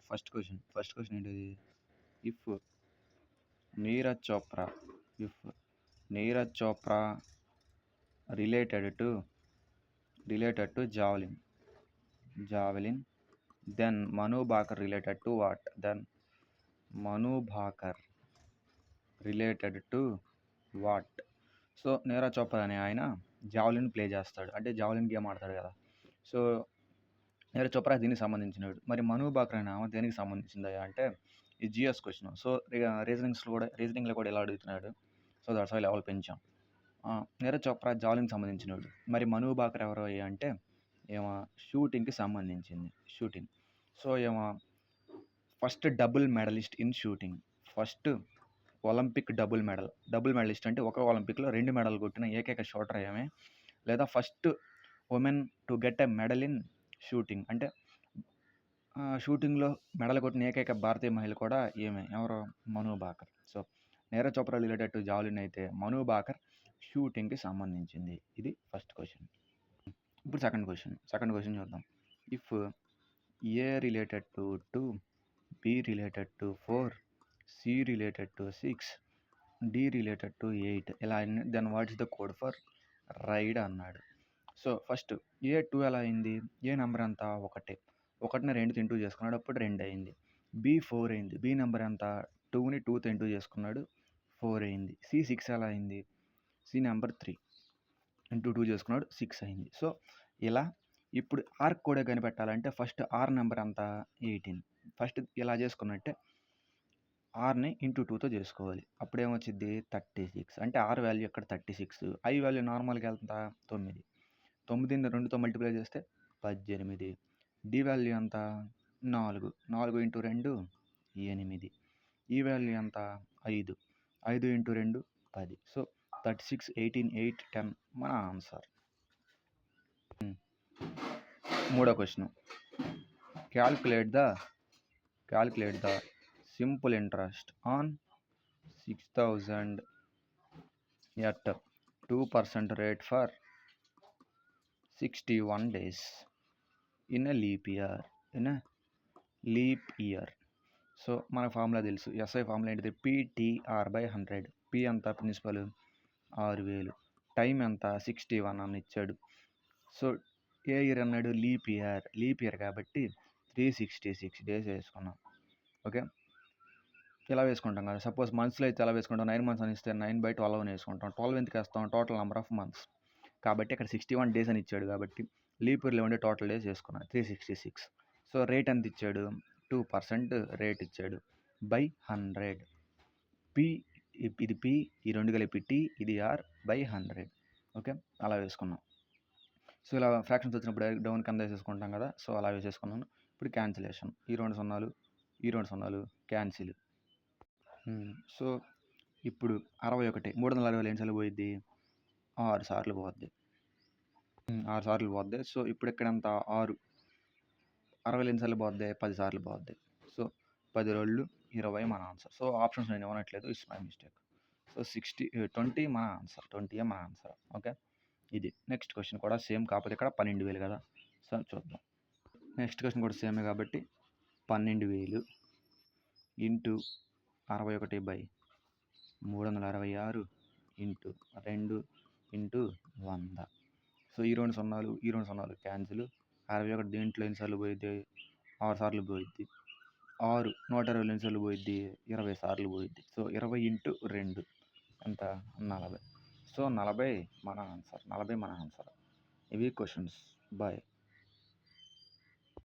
First question ఏంటిది? If Neeraj Chopra if Neeraj Chopra related to javelin then Manu Bhaker related to what? Manu Bhaker related to what? So Neeraj Chopra అనే ఆయన javelin play చేస్తాడు, అంటే javelin game ఆడతాడు కదా. సో నీరజ్ చోప్రా దీనికి సంబంధించినవాడు. మరి మను భాకర్ అనే ఆమె దేనికి సంబంధించిందా అంటే ఈ జిఎస్ క్వశ్చన్. సో రీజనింగ్లో కూడా ఇలా అడుగుతున్నాడు. సో దట్స్ వై లెవెల్ పెంచాం. నీరజ్ చోప్రా జావెలిన్కి సంబంధించినవాడు. మరి మను భాకర్ ఎవరు అంటే ఏమో షూటింగ్కి సంబంధించింది. సో ఏమో first double medallist in shooting. First Olympic double medallist అంటే ఒక ఒలింపిక్లో 2 మెడల్ కొట్టిన ఏకైక షూటర్ ఏమే, లేదా first women to get a medal in shooting, అంటే షూటింగ్లో మెడల్ కొట్టిన ఏకైక భారతీయ మహిళ కూడా ఎవరు? Manu Bhaker. So Neeraj Chopra related to javelin అయితే మను భాకర్ షూటింగ్కి సంబంధించింది. ఇది ఫస్ట్ క్వశ్చన్. ఇప్పుడు సెకండ్ క్వశ్చన్ చూద్దాం. If A related to 2, B related to 4, C related to 6, D related to 8 ఇలా then what is the code for ride అన్నాడు. సో ఫస్ట్ ఏ 2 ఎలా అయింది? ఏ నెంబర్ ఎంత? 1. 1ని 2తో ఇంటూ చేసుకున్నాడు, అప్పుడు 2 అయింది. బి 4 అయింది. బి నెంబర్ ఎంత? 2ని 2తో ఇంటూ చేసుకున్నాడు, 4 అయింది. సి 6 ఎలా అయింది? సి నెంబర్ 3 ఇంటూ 2 చేసుకున్నాడు, 6 అయింది. సో ఇలా ఇప్పుడు ఆర్ కూడా కనిపెట్టాలంటే ఫస్ట్ ఆర్ నెంబర్ ఎంత? 18. ఫస్ట్ ఇలా చేసుకున్నట్టే ఆర్ని ఇంటూ 2తో చేసుకోవాలి. అప్పుడు ఏమొచ్చింది? 36. అంటే ఆర్ వాల్యూ ఇక్కడ 36, ఐ వాల్యూ నార్మల్గా ఎంత? 9. 9ని 2తో మల్టిప్లై చేస్తే 18. డి వాల్యూ ఎంత? 4. 4 ఇంటూ 2 8. ఈ వాల్యూ ఎంత? 5. 5 ఇంటూ 2 10. సో 36, 18, 8, 10 మన ఆన్సర్. మూడో question. Calculate the simple interest on 6,000 at 2% rate for 61 days in a leap year. So మన ఫార్ములా తెలుసు. ఎస్ఐ ఫార్ములా ఏంటిది? PTR/100. పి ఎంత? ప్రిన్సిపల్ 6000. టైం ఎంత? 61 అని ఇచ్చాడు. సో ఏ ఇయర్ అన్నాడు? లీప్ ఇయర్ కాబట్టి 366 డేస్ వేసుకున్నాం. ఓకే, ఇలా వేసుకుంటాం కదా. సపోజ్ మంత్స్లో అయితే ఎలా వేసుకుంటాం? 9 months అని ఇస్తే 9/12 అని వేసుకుంటాం. 12 ఎందుకు వేస్తాం? టోటల్ నెంబర్ ఆఫ్ మంత్స్ కాబట్టి ఇక్కడ 61 డేస్ అని ఇచ్చాడు కాబట్టి లీప్ ఇయర్లో ఉండే టోటల్ డేస్ వేసుకున్నాం 366. సో రేట్ ఎంత ఇచ్చాడు? 2% రేట్ ఇచ్చాడు బై 100. పి ఇది పి, ఈ 2 కలిపి టీ, ఇది R/100. ఓకే, అలా వేసుకున్నాం. సో ఇలా ఫ్రాక్షన్స్ వచ్చినప్పుడు డౌన్ కింద వేసేసుకుంటాం కదా. సో అలా వేసేసుకున్నాను. ఇప్పుడు క్యాన్సిలేషన్. ఈ 2 సున్నాలు క్యాన్సిల్. సో ఇప్పుడు 61 360 ఎన్నిసార్లు పోయిద్ది? 6 సార్లు పోద్ది. 6 సార్లు పోద్ది. సో ఇప్పుడు ఇక్కడ ఎంత? 6. 60 ఎన్నిసార్లు పోద్ది? 10 సార్లు పోద్ది. సో 10 రోళ్ళు 20 మన ఆన్సర్. సో ఆప్షన్స్ నేను ఇవ్వనట్లేదు, ఇట్స్ మై మిస్టేక్. సో 20 మన ఆన్సర్. 20 మన ఆన్సర్. ఓకే, ఇది నెక్స్ట్ క్వశ్చన్ కూడా సేమ్, కాకపోతే ఇక్కడ 12,000 కదా. సో చూద్దాం. నెక్స్ట్ క్వశ్చన్ కూడా సేమే కాబట్టి 12,000 ఇంటూ 61/366 ఇంటూ 2 ఇంటూ 100. సో ఈ 2 సున్నాలు క్యాన్సిల్. 61 దేంట్లో ఎన్నిసార్లు పోయిద్ది? 6 సార్లు పోయిద్ది. 6 120 ఎన్నిసార్లు పోయిద్ది? 20 సార్లు పోయిద్ది. సో 20 ఇంటూ 2 ఎంత? 40. సో 40 మన ఆన్సర్. ఇవి క్వశ్చన్స్. బాయ్.